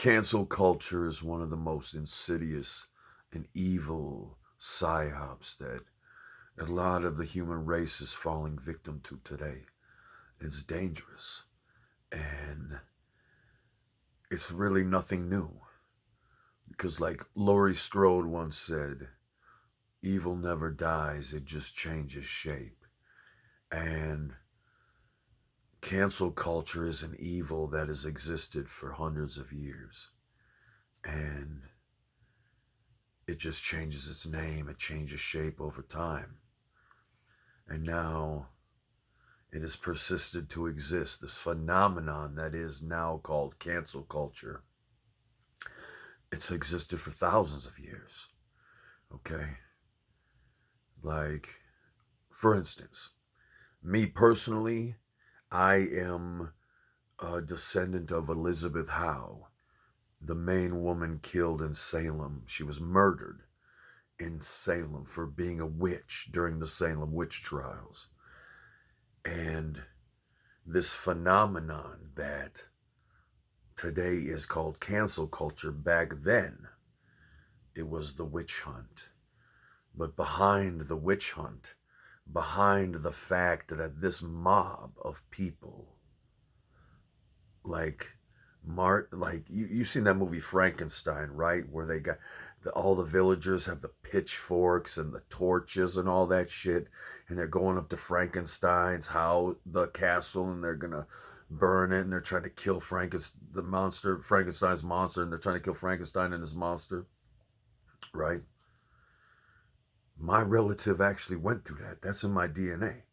Cancel culture is one of the most insidious and evil psyops that a lot of the human race is falling victim to today. It's dangerous, and it's really nothing new. Because, like Laurie Strode once said, evil never dies, it just changes shape. And cancel culture is an evil that has existed for hundreds of years. And it just changes its name, it changes shape over time. And now it has persisted to exist, this phenomenon that is now called cancel culture. It's existed for thousands of years. Okay? Like, for instance, me personally, I am a descendant of Elizabeth Howe, the main woman killed in Salem. She was murdered in Salem for being a witch during the Salem witch trials. And this phenomenon that today is called cancel culture, back then, it was the witch hunt. But behind the witch hunt, behind the fact that this mob of people, like you've seen that movie Frankenstein, right? Where they got all the villagers have the pitchforks and the torches and all that shit, and they're going up to Frankenstein's house, the castle, and they're gonna burn it, and they're trying to kill Frankenstein's monster, and they're trying to kill Frankenstein and his monster, right? My relative actually went through that. That's in my DNA,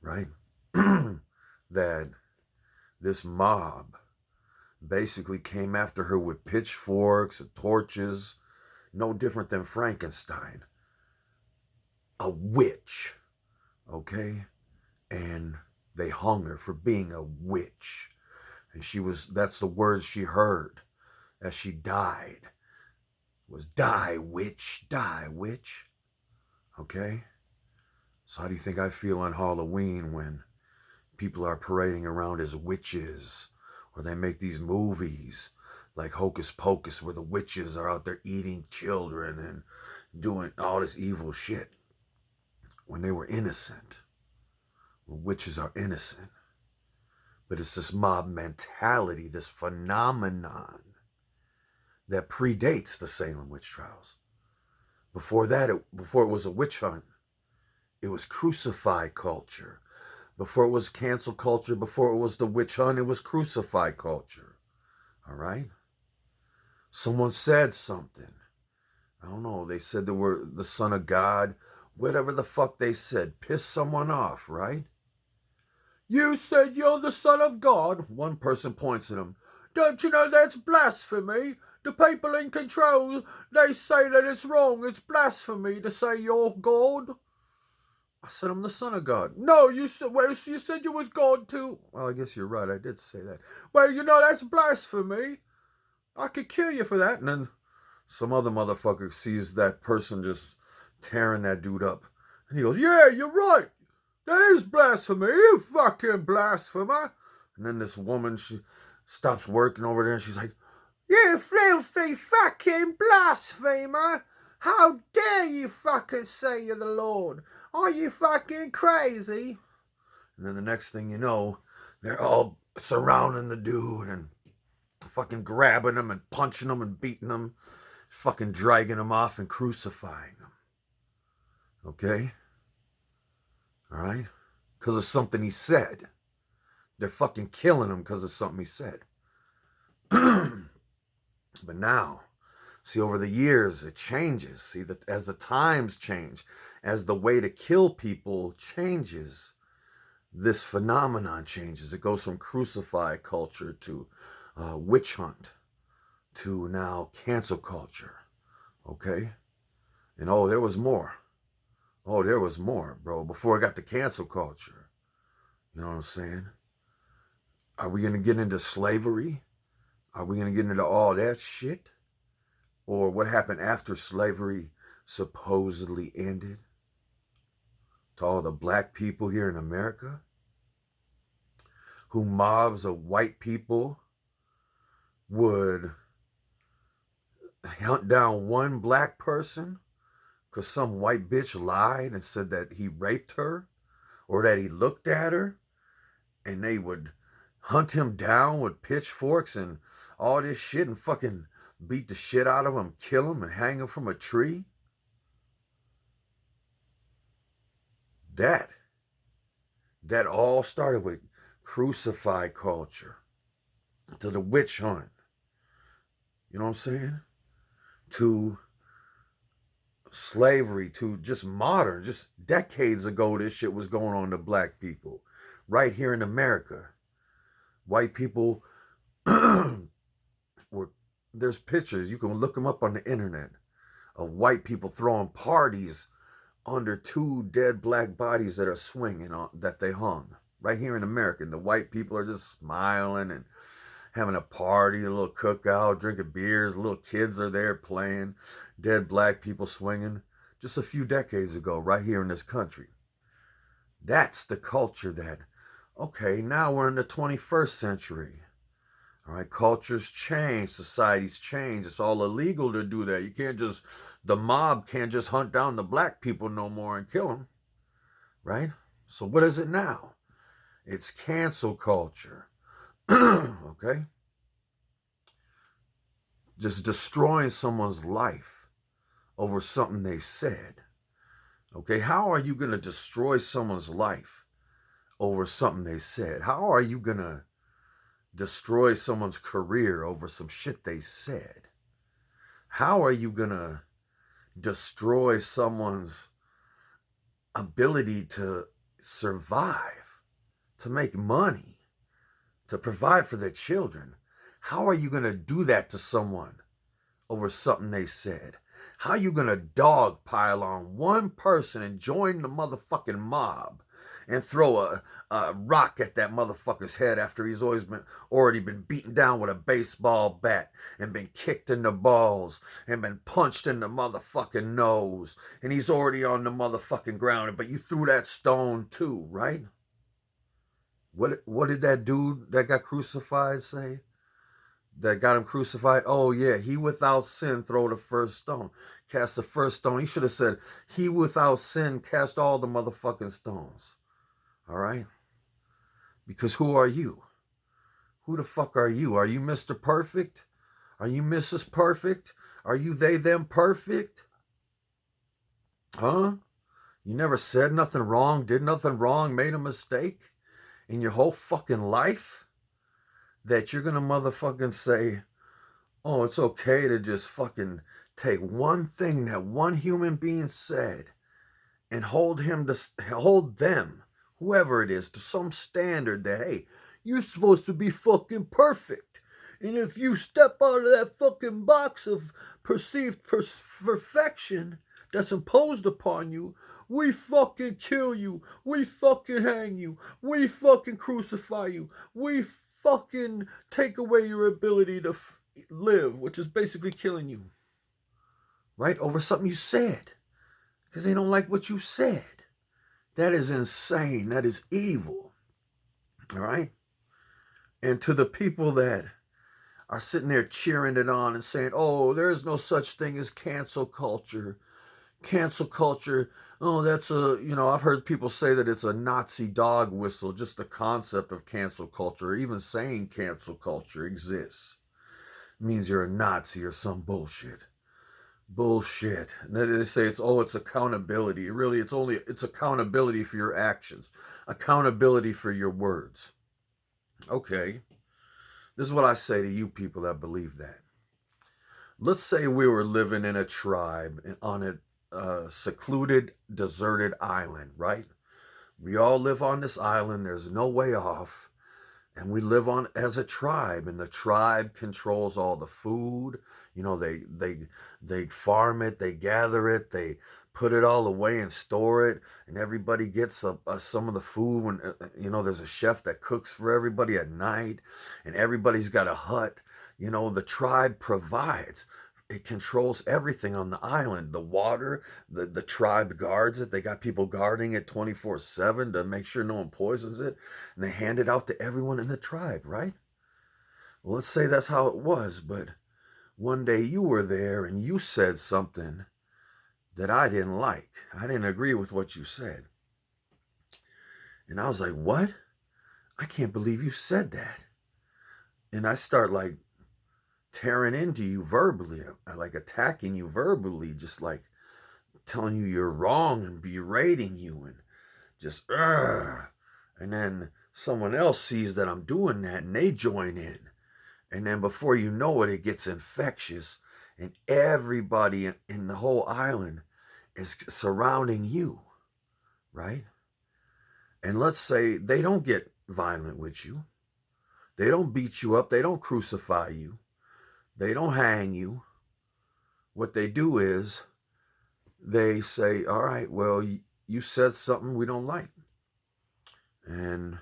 right? That this mob basically came after her with pitchforks and torches, no different than Frankenstein. A witch, okay? And they hung her for being a witch. And that's the words she heard as she died, was die, witch, die, witch. Okay? So how do you think I feel on Halloween when people are parading around as witches, or they make these movies like Hocus Pocus where the witches are out there eating children and doing all this evil shit when they were innocent? Well, witches are innocent. But it's this mob mentality, this phenomenon that predates the Salem witch trials. Before that, before it was a witch hunt, it was crucify culture. Before it was cancel culture, before it was the witch hunt, it was crucify culture. All right? Someone said something. I don't know. They said they were the son of God. Whatever the fuck they said. Piss someone off, right? You said you're the son of God. One person points at him. Don't you know that's blasphemy? The people in control, they say that it's wrong. It's blasphemy to say you're God. I said I'm the son of God. No, you said you was God too. Well, I guess you're right. I did say that. Well, you know that's blasphemy. I could kill you for that. And then some other motherfucker sees that person just tearing that dude up. And he goes, yeah, you're right. That is blasphemy. You fucking blasphemer. And then this woman, she stops working over there and she's like, you filthy fucking blasphemer! How dare you fucking say you're the Lord? Are you fucking crazy? And then the next thing you know, they're all surrounding the dude and fucking grabbing him and punching him and beating him, fucking dragging him off and crucifying him. Okay? Alright? Because of something he said. They're fucking killing him because of something he said. But now, see, over the years, it changes. See, that as the times change, as the way to kill people changes, this phenomenon changes. It goes from crucify culture to witch hunt to now cancel culture. Okay? And oh, there was more. Oh, there was more, bro, before I got to cancel culture. You know what I'm saying? Are we going to get into slavery? Are we going to get into all that shit? Or what happened after slavery supposedly ended? To all the black people here in America? Who mobs of white people would hunt down one black person because some white bitch lied and said that he raped her or that he looked at her, and they would hunt him down with pitchforks and all this shit and fucking beat the shit out of him, kill him, and hang him from a tree. That all started with crucify culture, to the witch hunt. You know what I'm saying? To slavery, to just modern, just decades ago, this shit was going on to black people. Right here in America, white people were, there's pictures, you can look them up on the internet, of white people throwing parties under two dead black bodies that are swinging on, that they hung. Right here in America, and the white people are just smiling and having a party, a little cookout, drinking beers, little kids are there playing, dead black people swinging. Just a few decades ago, right here in this country. That's the culture that, okay, now we're in the 21st century. All right, cultures change, societies change. It's all illegal to do that. You can't just, the mob can't just hunt down the black people no more and kill them, right? So what is it now? It's cancel culture. Okay? Just destroying someone's life over something they said. Okay, how are you going to destroy someone's life over something they said? How are you going to destroy someone's career over some shit they said? How are you going to destroy someone's ability to survive, to make money, to provide for their children? How are you going to do that to someone over something they said? How are you going to dogpile on one person and join the motherfucking mob and throw a rock at that motherfucker's head after he's already been beaten down with a baseball bat and been kicked in the balls and been punched in the motherfucking nose, and he's already on the motherfucking ground, but you threw that stone too, right? What did that dude that got crucified say? That got him crucified? Oh yeah, he without sin throw the first stone. Cast the first stone. He should have said, he without sin cast all the motherfucking stones. All right? Because who are you? Who the fuck are you? Are you Mr. Perfect? Are you Mrs. Perfect? Are you they, them perfect? Huh? You never said nothing wrong, did nothing wrong, made a mistake in your whole fucking life? That you're gonna motherfucking say, oh, it's okay to just fucking take one thing that one human being said and hold them, whoever it is, to some standard that, hey, you're supposed to be fucking perfect. And if you step out of that fucking box of perceived perfection that's imposed upon you, we fucking kill you. We fucking hang you. We fucking crucify you. We fucking take away your ability to live, which is basically killing you. Right? Over something you said. Because they don't like what you said. That is insane. That is evil. All right? And to the people that are sitting there cheering it on and saying, oh, there is no such thing as cancel culture. Cancel culture, oh, that's I've heard people say that it's a Nazi dog whistle, just the concept of cancel culture, even saying cancel culture exists. It means you're a Nazi or some bullshit. Bullshit. And then they say it's accountability. Really, it's accountability for your actions. Accountability for your words. Okay. This is what I say to you people that believe that. Let's say we were living in a tribe on a secluded, deserted island, right? We all live on this island. There's no way off. And we live on as a tribe, and the tribe controls all the food. They farm it, they gather it, they put it all away and store it, and everybody gets some of the food when there's a chef that cooks for everybody at night, and everybody's got a hut. The tribe provides. It controls everything on the island. The water, the tribe guards it. They got people guarding it 24/7 to make sure no one poisons it. And they hand it out to everyone in the tribe, right? Well, let's say that's how it was, but one day you were there and you said something that I didn't like. I didn't agree with what you said. And I was like, what? I can't believe you said that. And I start like tearing into you verbally, like attacking you verbally, just like telling you you're wrong and berating you and just, ugh. And then someone else sees that I'm doing that and they join in. And then before you know it, it gets infectious and everybody in the whole island is surrounding you, right? And let's say they don't get violent with you. They don't beat you up. They don't crucify you. They don't hang you. What they do is they say, all right, well, you said something we don't like. And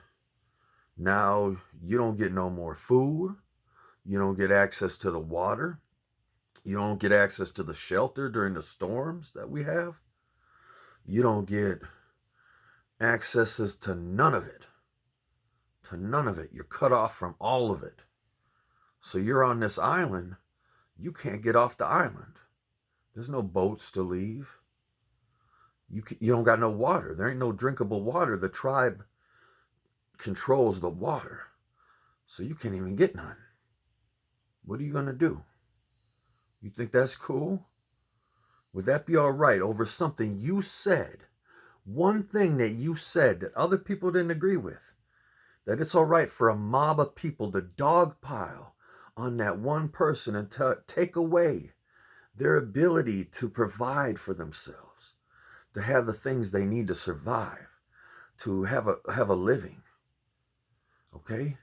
now you don't get no more food. You don't get access to the water. You don't get access to the shelter during the storms that we have. You don't get accesses to none of it. To none of it. You're cut off from all of it. So you're on this island. You can't get off the island. There's no boats to leave. You don't got no water. There ain't no drinkable water. The tribe controls the water. So you can't even get none. What are you going to do? You think that's cool? Would that be all right over something you said? One thing that you said that other people didn't agree with. That it's all right for a mob of people to dogpile on that one person and take away their ability to provide for themselves, to have the things they need to survive, to have a living. Okay?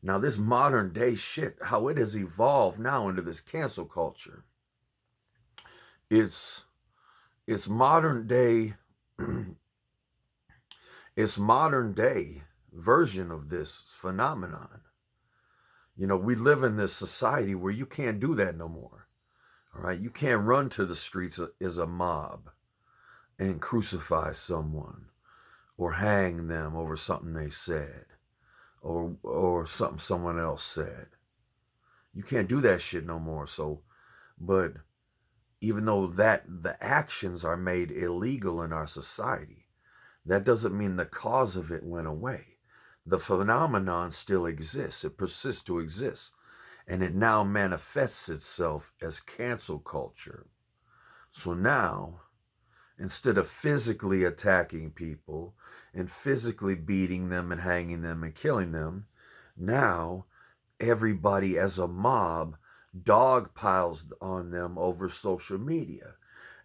Now this modern day shit, how it has evolved now into this cancel culture, it's modern day it's modern day version of this phenomenon. You know, we live in this society where you can't do that no more. All right, you can't run to the streets as a mob and crucify someone or hang them over something they said or something someone else said. You can't do that shit no more. So, but even though that the actions are made illegal in our society, that doesn't mean the cause of it went away. The phenomenon still exists. It persists to exist. And it now manifests itself as cancel culture. So now, instead of physically attacking people and physically beating them and hanging them and killing them, now everybody as a mob dog piles on them over social media.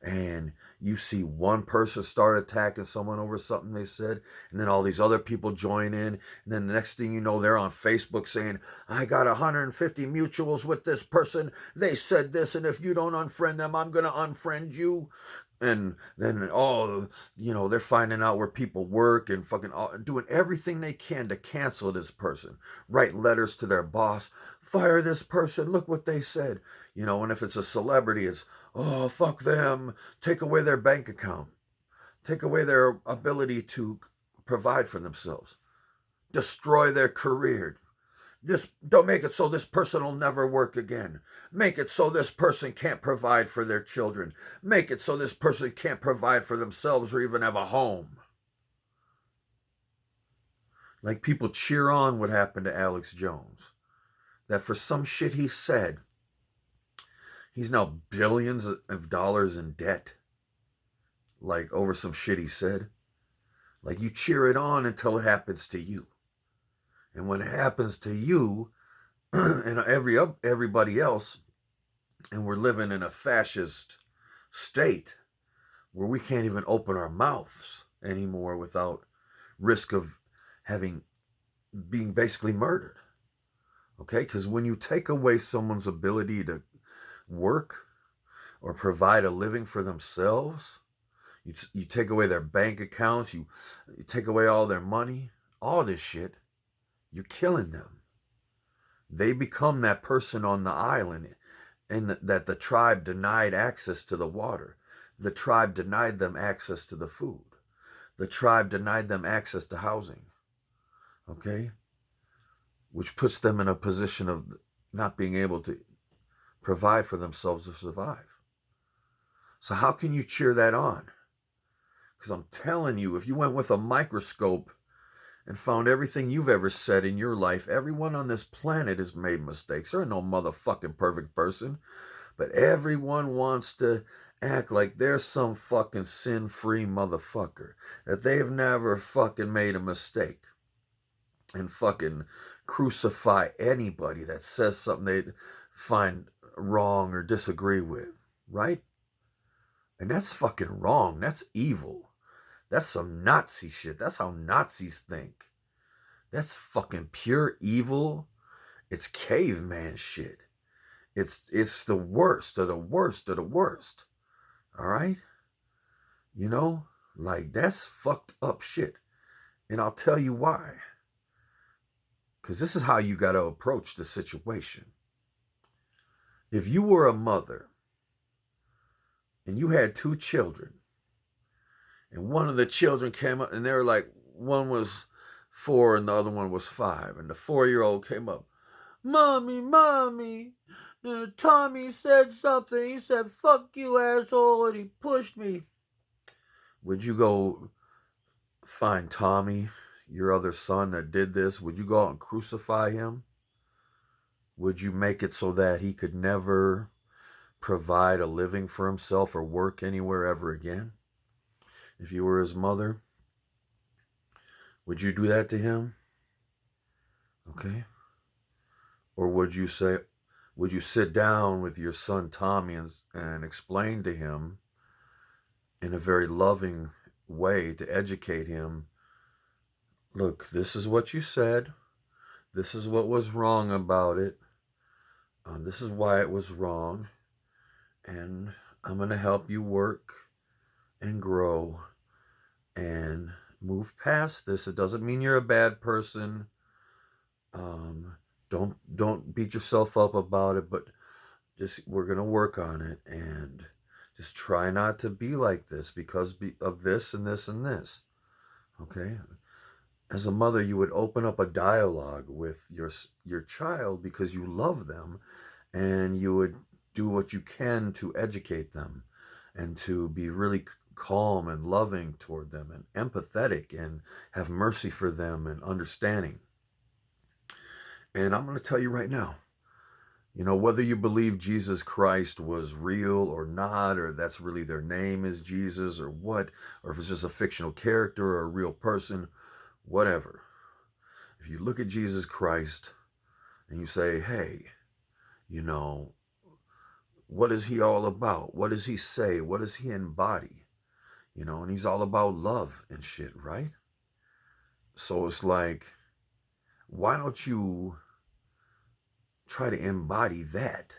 And you see one person start attacking someone over something they said, and then all these other people join in, and then the next thing you know, they're on Facebook saying, I got 150 mutuals with this person, they said this, and if you don't unfriend them, I'm going to unfriend you. And then, they're finding out where people work and fucking doing everything they can to cancel this person. Write letters to their boss, fire this person, look what they said. And if it's a celebrity, it's, oh, fuck them, take away their bank account, take away their ability to provide for themselves, destroy their career. Just don't make it so this person will never work again. Make it so this person can't provide for their children. Make it so this person can't provide for themselves or even have a home. Like people cheer on what happened to Alex Jones. That for some shit he said, he's now billions of dollars in debt. Like over some shit he said. Like you cheer it on until it happens to you. And when it happens to you and everybody else, and we're living in a fascist state where we can't even open our mouths anymore without risk of being basically murdered. Okay? Because when you take away someone's ability to work or provide a living for themselves, you take away their bank accounts, you take away all their money, all this shit, you're killing them. They become that person on the island and that the tribe denied access to the water. The tribe denied them access to the food. The tribe denied them access to housing. Okay? which puts them in a position of not being able to provide for themselves or survive. So how can you cheer that on? Because I'm telling you, if you went with a microscope and found everything you've ever said in your life, everyone on this planet has made mistakes. There ain't no motherfucking perfect person. But everyone wants to act like they're some fucking sin-free motherfucker. That they've never fucking made a mistake. And fucking crucify anybody that says something they find wrong or disagree with. Right? And that's fucking wrong. That's evil. That's some Nazi shit. That's how Nazis think. That's fucking pure evil. It's caveman shit. It's the worst of the worst of the worst. All right? You know, like that's fucked up shit. And I'll tell you why. Because this is how you got to approach the situation. If you were a mother and you had 2 children, and one of the children came up, and they were like, one was 4 and the other one was 5. And the 4-year-old came up, Mommy, Tommy said something. He said, fuck you, asshole, and he pushed me. Would you go find Tommy, your other son that did this? Would you go out and crucify him? Would you make it so that he could never provide a living for himself or work anywhere ever again? If you were his mother, would you do that to him? Okay. Or would you sit down with your son Tommy and explain to him in a very loving way to educate him, look, this is what you said. This is what was wrong about it. This is why it was wrong. And I'm going to help you work and grow and move past this. It doesn't mean you're a bad person. Don't beat yourself up about it, but just we're going to work on it and just try not to be like this because of this and this and this. Okay? As a mother, you would open up a dialogue with your child because you love them, and you would do what you can to educate them and to be really calm and loving toward them and empathetic and have mercy for them and understanding. And I'm going to tell you right now, you know, whether you believe Jesus Christ was real or not, or that's really their name is Jesus or what, or if it's just a fictional character or a real person, whatever. If you look at Jesus Christ and you say, hey, you know, what is he all about? What does he say? What does he embody? You know, and he's all about love and shit, right? So it's like, why don't you try to embody that?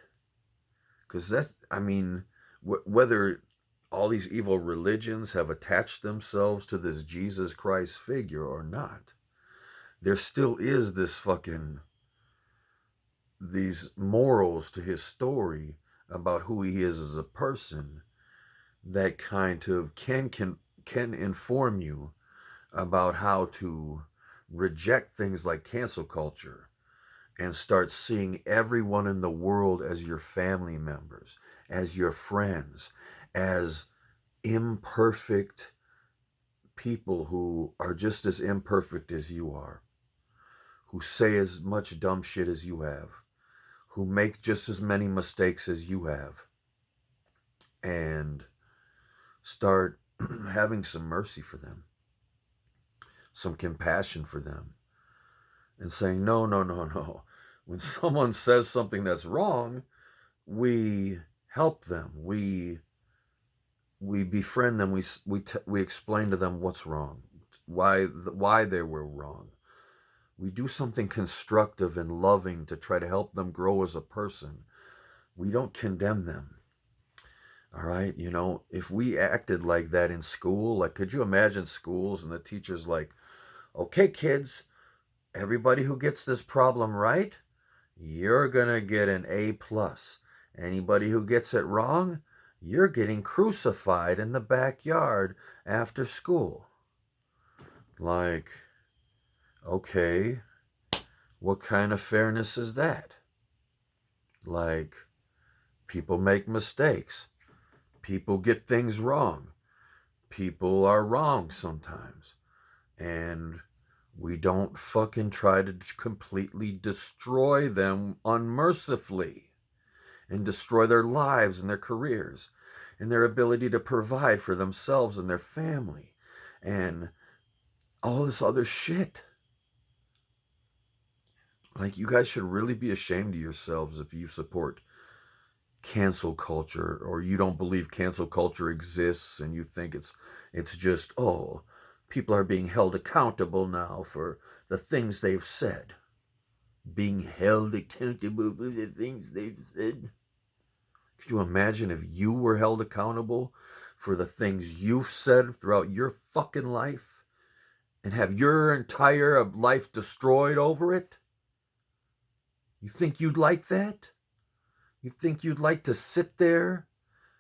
Because that's, I mean, whether all these evil religions have attached themselves to this Jesus Christ figure or not, there still is this fucking, these morals to his story about who he is as a person that kind of can inform you about how to reject things like cancel culture and start seeing everyone in the world as your family members, as your friends, as imperfect people who are just as imperfect as you are, who say as much dumb shit as you have, who make just as many mistakes as you have, and start having some mercy for them, some compassion for them, and saying, no. When someone says something that's wrong, we help them. We befriend them. We explain to them what's wrong, why they were wrong. We do something constructive and loving to try to help them grow as a person. We don't condemn them. All right, you know, if we acted like that in school, like, could you imagine schools and the teachers like, okay, kids, everybody who gets this problem right, you're gonna get an A+. Anybody who gets it wrong, you're getting crucified in the backyard after school. Like, okay, What kind of fairness is that? Like, people make mistakes. People get things wrong. People are wrong sometimes. And we don't fucking try to completely destroy them unmercifully and destroy their lives and their careers and their ability to provide for themselves and their family and all this other shit. Like, you guys should really be ashamed of yourselves if you support cancel culture, or you don't believe cancel culture exists and you think it's just, oh, people are being held accountable now for the things they've said. Being held accountable for the things they've said. Could you imagine if you were held accountable for the things you've said throughout your fucking life and have your entire life destroyed over it? You think you'd like that? You think you'd like to sit there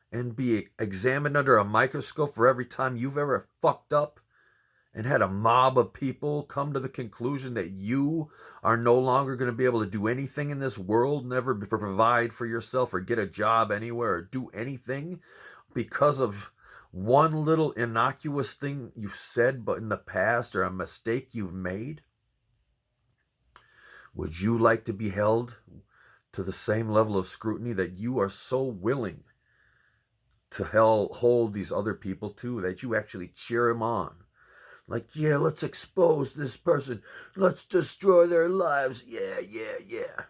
and be examined under a microscope for every time you've ever fucked up and had a mob of people come to the conclusion that you are no longer going to be able to do anything in this world, never provide for yourself or get a job anywhere or do anything because of one little innocuous thing you've said but in the past or a mistake you've made? Would you like to be held to the same level of scrutiny that you are so willing to hold these other people to, that you actually cheer them on? Like, yeah, let's expose this person. Let's destroy their lives. Yeah, yeah, yeah.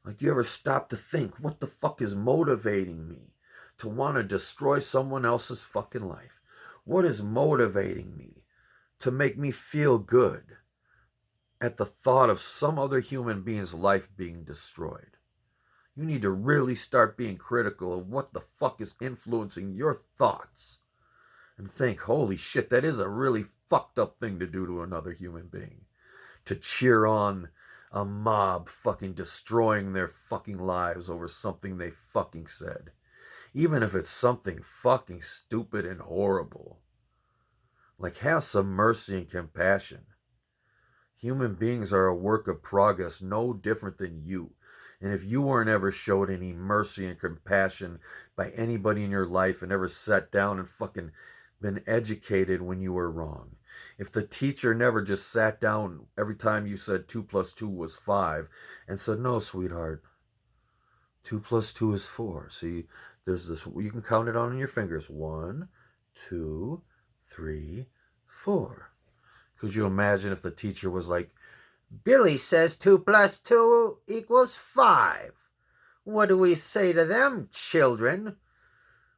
Like, do you ever stop to think, what the fuck is motivating me to want to destroy someone else's fucking life? What is motivating me to make me feel good at the thought of some other human being's life being destroyed? You need to really start being critical of what the fuck is influencing your thoughts and think, holy shit, that is a really fucked up thing to do to another human being. To cheer on a mob fucking destroying their fucking lives over something they fucking said. Even if it's something fucking stupid and horrible. Like, have some mercy and compassion. Human beings are a work of progress, no different than you. And if you weren't ever showed any mercy and compassion by anybody in your life and ever sat down and fucking been educated when you were wrong, if the teacher never just sat down every time you said 2 + 2 was 5 and said, no, sweetheart, 2 + 2 is 4. See, there's this, you can count it on your fingers. 1, 2, 3, 4. Could you imagine if the teacher was like, Billy says 2 + 2 = 5. What do we say to them, children?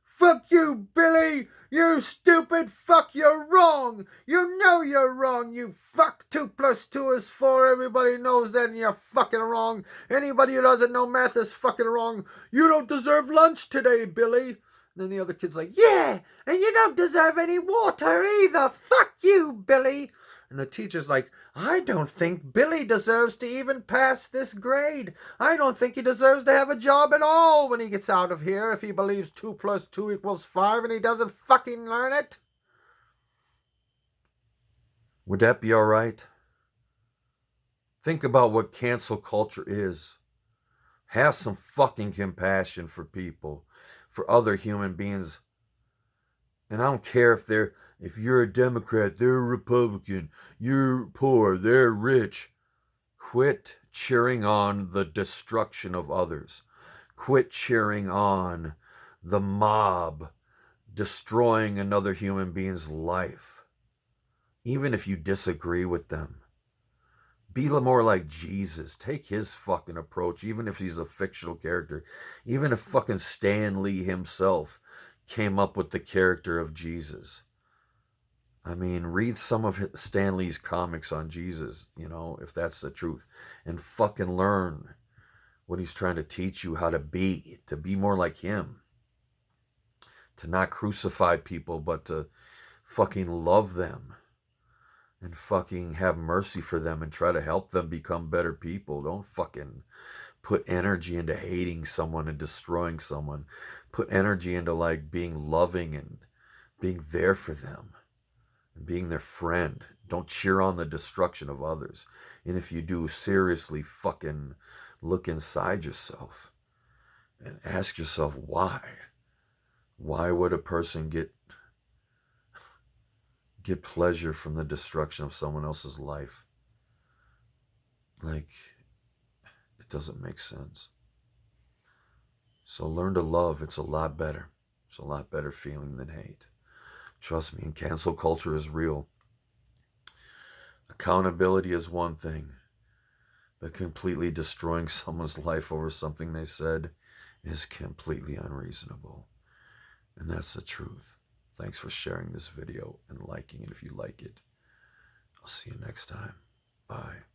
Fuck you, Billy! You stupid fuck, you're wrong! You know you're wrong, you fuck! 2 + 2 is 4. Everybody knows that, and you're fucking wrong. Anybody who doesn't know math is fucking wrong. You don't deserve lunch today, Billy. And then the other kid's like, yeah, and you don't deserve any water either. Fuck you, Billy. And the teacher's like, I don't think Billy deserves to even pass this grade. I don't think he deserves to have a job at all when he gets out of here if he believes 2 + 2 = 5 and he doesn't fucking learn it. Would that be all right? Think about what cancel culture is. Have some fucking compassion for people, for other human beings. And I don't care if you're a Democrat, they're a Republican, you're poor, they're rich. Quit cheering on the destruction of others. Quit cheering on the mob destroying another human being's life. Even if you disagree with them. Be more like Jesus. Take his fucking approach, even if he's a fictional character. Even if fucking Stan Lee himself came up with the character of Jesus. I mean, read some of Stan Lee's comics on Jesus, if that's the truth, and fucking learn what he's trying to teach you how to be more like him, to not crucify people, but to fucking love them and fucking have mercy for them and try to help them become better people. Don't fucking put energy into hating someone and destroying someone. Put energy into like being loving and being there for them and being their friend Don't cheer on the destruction of others. And if you do, seriously fucking look inside yourself and ask yourself why. Why would a person get pleasure from the destruction of someone else's life? Like, it doesn't make sense. So learn to love. It's a lot better. It's a lot better feeling than hate. Trust me, and cancel culture is real. Accountability is one thing, but completely destroying someone's life over something they said is completely unreasonable. And that's the truth. Thanks for sharing this video and liking it if you like it. I'll see you next time. Bye.